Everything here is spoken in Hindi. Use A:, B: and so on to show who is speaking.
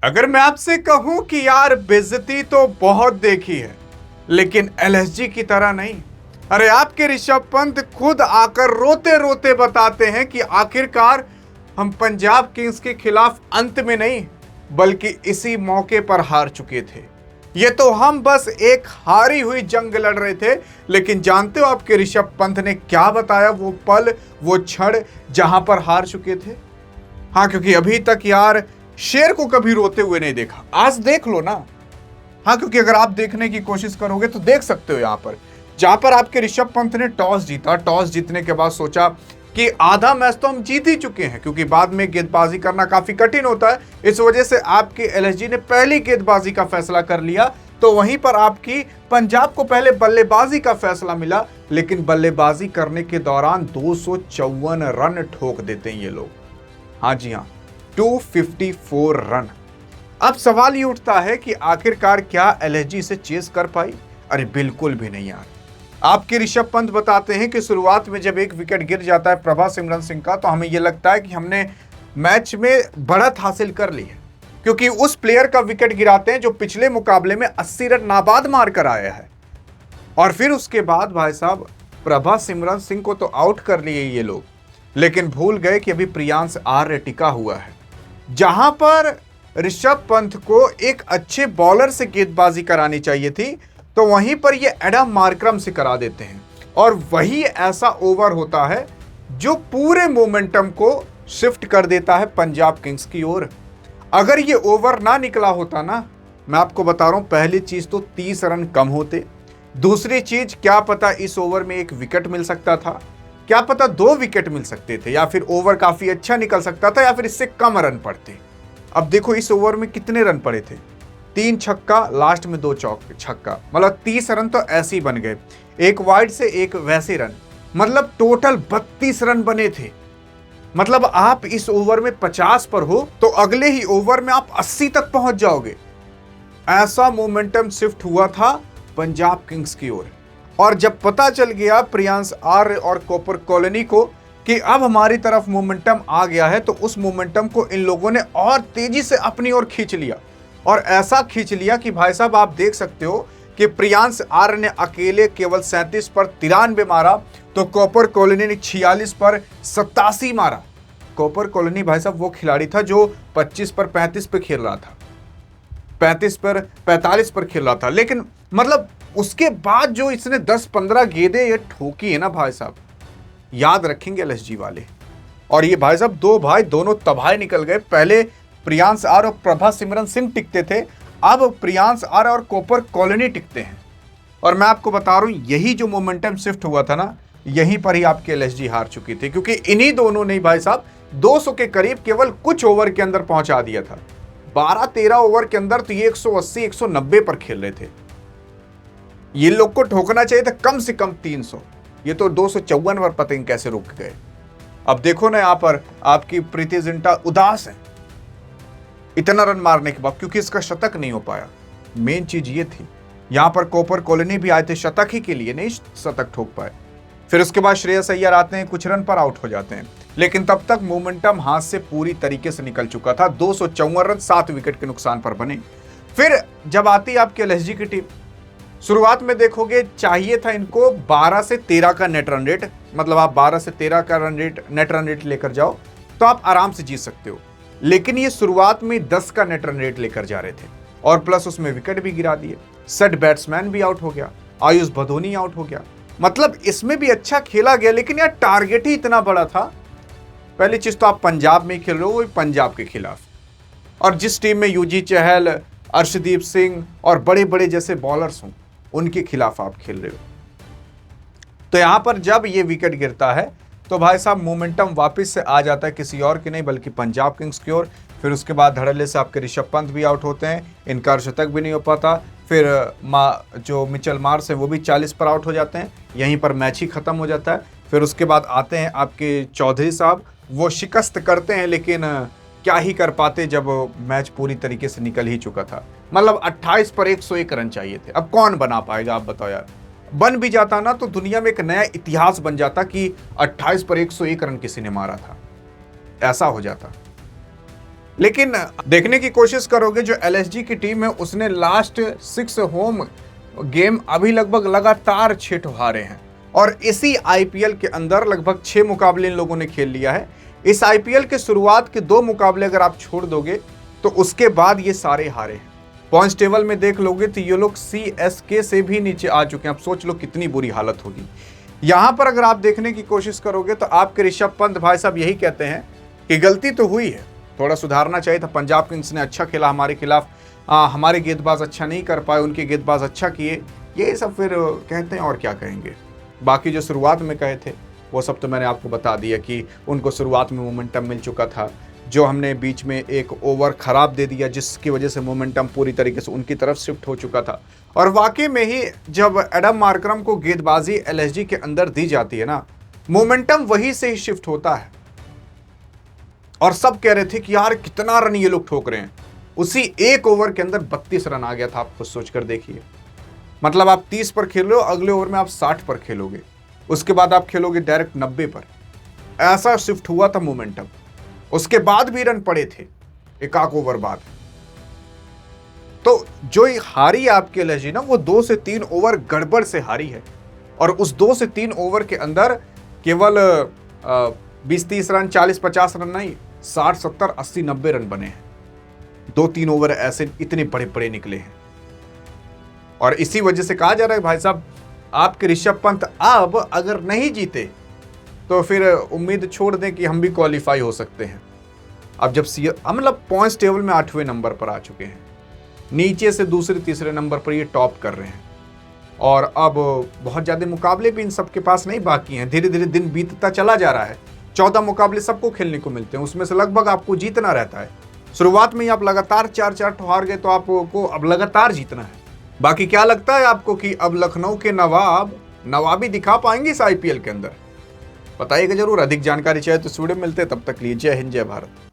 A: अगर मैं आपसे कहूं कि यार बेइज्जती तो बहुत देखी है, लेकिन एलएसजी की तरह नहीं। अरे आपके ऋषभ पंत खुद आकर रोते रोते बताते हैं कि आखिरकार हम पंजाब किंग्स के खिलाफ अंत में नहीं बल्कि इसी मौके पर हार चुके थे। ये तो हम बस एक हारी हुई जंग लड़ रहे थे, लेकिन जानते हो आपके ऋषभ पंत ने क्या बताया, वो पल, वो क्षण जहां पर हार चुके थे। हाँ, क्योंकि अभी तक यार शेर को कभी रोते हुए नहीं देखा, आज देख लो ना। हाँ, क्योंकि अगर आप देखने की कोशिश करोगे तो देख सकते हो यहां पर जहां पर आपके ऋषभ पंत ने टॉस जीता, टॉस जीतने के बाद सोचा कि आधा मैच तो हम जीत ही चुके हैं, क्योंकि बाद में गेंदबाजी करना काफी कठिन होता है। इस वजह से आपके एलएसजी ने पहली गेंदबाजी का फैसला कर लिया, तो वहीं पर आपकी पंजाब को पहले बल्लेबाजी का फैसला मिला, लेकिन बल्लेबाजी करने के दौरान 254 रन ठोक देते हैं ये लोग। हाँ जी हाँ, 254 रन। अब सवाल ये उठता है कि आखिरकार क्या एलएसजी इसे चेस कर पाई? अरे बिल्कुल भी नहीं यार। आपके ऋषभ पंत बताते हैं कि शुरुआत में जब एक विकेट गिर जाता है प्रभा सिमरन सिंह का, तो हमें यह लगता है कि हमने मैच में बढ़त हासिल कर ली है, क्योंकि उस प्लेयर का विकेट गिराते हैं जो पिछले मुकाबले में 80 रन नाबाद मारकर आया है। और फिर उसके बाद भाई साहब प्रभा सिमरन सिंह को तो आउट कर लिए ये लोग, लेकिन भूल गए कि अभी प्रियांश आर्य टिका हुआ है। जहां पर ऋषभ पंत को एक अच्छे बॉलर से गेंदबाजी करानी चाहिए थी, तो वहीं पर ये एडम मार्करम से करा देते हैं, और वही ऐसा ओवर होता है जो पूरे मोमेंटम को शिफ्ट कर देता है पंजाब किंग्स की ओर। अगर ये ओवर ना निकला होता ना, मैं आपको बता रहा हूं, पहली चीज तो 30 रन कम होते, दूसरी चीज क्या पता इस ओवर में एक विकेट मिल सकता था, क्या पता 2 विकेट मिल सकते थे, या फिर ओवर काफी अच्छा निकल सकता था, या फिर इससे कम रन पड़ते। अब देखो इस ओवर में कितने रन पड़े थे, 3 छक्का, लास्ट में 2 छक्का, मतलब 30 रन तो ऐसे ही बन गए, एक वाइड से एक वैसे रन, मतलब टोटल 32 रन बने थे। मतलब आप इस ओवर में 50 पर हो तो अगले ही ओवर में आप 80 तक पहुंच जाओगे। ऐसा मोमेंटम शिफ्ट हुआ था पंजाब किंग्स की ओर। और जब पता चल गया प्रियांश आर्य और कॉपर कॉलोनी को कि अब हमारी तरफ मोमेंटम आ गया है, तो उस मोमेंटम को इन लोगों ने और तेजी से अपनी ओर खींच लिया, और ऐसा खींच लिया कि भाई साहब आप देख सकते हो कि प्रियांश आर्य ने अकेले केवल 37 पर 93 मारा, तो कॉपर कॉलोनी ने 46 पर 87 मारा। कॉपर कॉलोनी भाई साहब वो खिलाड़ी था जो 25 पर 35 पे खेल रहा था, 35 पर 45 पर खेल रहा था, लेकिन मतलब उसके बाद जो इसने 10-15 गेंदें ये ठोकी है ना भाई साहब, याद रखेंगे एलएसजी वाले। और ये भाई साहब 2 भाई दोनों तबाही निकल गए। पहले प्रियांश आर्य और प्रभा सिमरन सिंह टिकते थे, अब प्रियांश आर्य और कॉपर कॉलोनी टिकते हैं। और मैं आपको बता रहा हूं, यही जो मोमेंटम शिफ्ट हुआ था ना, यहीं पर ही आपके एलएसजी हार चुकी थी, क्योंकि इन्हीं दोनों ने भाई साहब 200 के करीब केवल कुछ ओवर के अंदर पहुंचा दिया था। 12-13 ओवर के अंदर तो ये 180-190 पर खेल रहे थे। ये लोग को ठोकना चाहिए था कम से कम 300, ये तो 254 पर पता नहीं कैसे रुक गए। अब देखो ना, यहां पर आपकी प्रीति जिंटा उदास है इतना रन मारने के बाद, क्योंकि इसका शतक नहीं हो पाया। मेन चीज ये थी, यहां पर कॉपर कॉलोनी भी आए थे शतक ही के लिए, नहीं शतक ठोक पाए। फिर उसके बाद श्रेयस अय्यर आते हैं, कुछ रन पर आउट हो जाते हैं, लेकिन तब तक मोमेंटम हाथ से पूरी तरीके से निकल चुका था। 254 रन 7 विकेट के नुकसान पर बने। फिर जब आती आपकी एलएसजी की टीम, शुरुआत में देखोगे चाहिए था इनको 12 से 13 का नेट रन रेट, मतलब आप 12 से 13 का नेट रन रेट लेकर जाओ तो आप आराम से जीत सकते हो, लेकिन ये शुरुआत में 10 का नेट रन रेट लेकर जा रहे थे, और प्लस उसमें विकेट भी गिरा दिए। सेट बैट्समैन भी आउट हो गया, आयुष भदोनी आउट हो गया, मतलब इसमें भी अच्छा खेला गया, लेकिन यार टारगेट ही इतना बड़ा था। पहली चीज तो आप पंजाब में खेल रहे हो, वो पंजाब के खिलाफ, और जिस टीम में यूजी चहल, अर्शदीप सिंह और बड़े बड़े जैसे बॉलर्स हों, उनके खिलाफ आप खेल रहे हो। तो यहां पर जब ये विकेट गिरता है तो भाई साहब मोमेंटम वापस से आ जाता है किसी और की नहीं बल्कि पंजाब किंग्स की ओर। फिर उसके बाद धड़ल्ले से आपके ऋषभ पंत भी आउट होते हैं, इनका शतक भी नहीं हो पाता। फिर जो मिचेल मार्श है वो भी 40 पर आउट हो जाते हैं, यहीं पर मैच ही खत्म हो जाता है। फिर उसके बाद आते हैं आपके चौधरी साहब, वो शिकस्त करते हैं, लेकिन क्या ही कर पाते जब मैच पूरी तरीके से निकल ही चुका था। मतलब 28 पर 101 रन चाहिए थे, अब कौन बना पाएगा आप बताओ यार। बन भी जाता ना तो दुनिया में एक नया इतिहास बन जाता कि 28 पर 101 रन किसी ने मारा था, ऐसा हो जाता। लेकिन देखने की कोशिश करोगे जो एलएसजी की टीम है उसने लास्ट 6 होम गेम अभी लगभग लगातार 6 हारे हैं और इसी आईपीएल के अंदर लगभग 6 मुकाबले इन लोगों ने खेल लिया है। इस आईपीएल के शुरुआत के 2 मुकाबले अगर आप छोड़ दोगे तो उसके बाद ये सारे हारे हैं। पॉइंट्स टेबल में देख लोगे तो ये लोग सीएसके से भी नीचे आ चुके हैं। अब सोच लो कितनी बुरी हालत होगी। यहां पर अगर आप देखने की कोशिश करोगे तो आपके ऋषभ पंत भाई साहब यही कहते हैं कि गलती तो हुई है, थोड़ा सुधारना चाहिए था। पंजाब किंग्स ने अच्छा खेला हमारे खिलाफ, हमारे गेंदबाज अच्छा नहीं कर पाए, उनके गेंदबाज अच्छा किए, ये सब फिर कहते हैं और क्या कहेंगे। बाकी जो शुरुआत में कहे थे वो सब तो मैंने आपको बता दिया कि उनको शुरुआत में मोमेंटम मिल चुका था। जो हमने बीच में एक ओवर खराब दे दिया जिसकी वजह से मोमेंटम पूरी तरीके से उनकी तरफ शिफ्ट हो चुका था। और वाकई में ही जब एडम मार्करम को गेंदबाजी एलएसजी के अंदर दी जाती है ना, मोमेंटम वहीं से ही शिफ्ट होता है। और सब कह रहे थे कि यार कितना रन ये लोग ठोक रहे हैं। उसी एक ओवर के अंदर 32 रन आ गया था। आप खुद सोचकर देखिए, मतलब आप 30 पर खेल रहे हो, अगले ओवर में आप 60 पर खेलोगे, उसके बाद आप खेलोगे डायरेक्ट 90 पर। ऐसा शिफ्ट हुआ था मोमेंटम। उसके बाद भी रन पड़े थे एक आध ओवर बाद। तो जो हारी आपके एलएसजी ना, वो 2 से 3 ओवर गड़बड़ से हारी है। और उस 2 से 3 ओवर के अंदर केवल 20-30 रन, 40-50 रन नहीं, 60-70-80-90 रन बने हैं। 2-3 ओवर ऐसे इतने बड़े बड़े निकले हैं। और इसी वजह से कहा जा रहा है भाई साहब, आपके ऋषभ पंत अब अगर नहीं जीते तो फिर उम्मीद छोड़ दें कि हम भी क्वालिफाई हो सकते हैं। अब जब मतलब पॉइंट्स टेबल में 8वें नंबर पर आ चुके हैं, नीचे से दूसरे तीसरे नंबर पर ये टॉप कर रहे हैं। और अब बहुत ज़्यादा मुकाबले भी इन सबके पास नहीं बाकी हैं। धीरे धीरे दिन बीतता चला जा रहा है। 14 मुकाबले सबको खेलने को मिलते हैं, उसमें से लगभग आपको जीतना रहता है। शुरुआत में ही आप लगातार 4-4 हार गए तो आपको अब लगातार जीतना है। बाकी क्या लगता है आपको कि अब लखनऊ के नवाबी दिखा पाएंगे इस आईपीएल के अंदर? बताइएगा जरूर। अधिक जानकारी चाहिए तो स्टूडियो में मिलते हैं, तब तक लिए जय हिंद जय भारत।